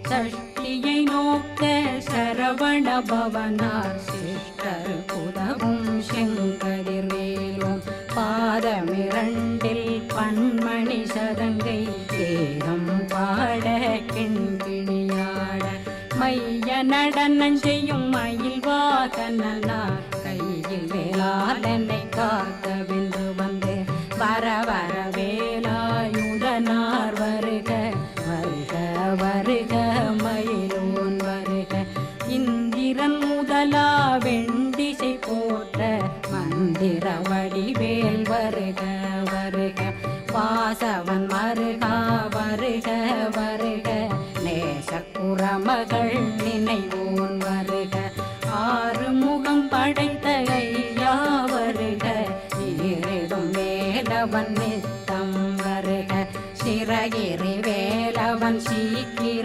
சஷ்டியை நோக்க சரவண பவனார் சிஷ்டர் உதவும் செங்கதிர்வேலும் பாதமிரண்டில் பன்மணி சதங்கை தேகம் பாட கிண்கிணியாட மைய நடனம் செய்யும் மயில் வாகனார் கையில் வேளாளனை காக்கவென்று வந்து வர வர வேலாயுதனார் வருக வருக வருக மயிலோன் வருக இந்திரன் முதலா வெண்டிசை போற்ற மந்திர வடிவேல் வருக வருக வாசவன் மருகா வருக வருக நேசக்குறமகள் நினைவோன் வருக ஆறு முகம் படைத்த ஐயா வருக ஈரிடும் வேலவன் நித்தம் வருக சிறகிரி வேலவன் சீக்கிர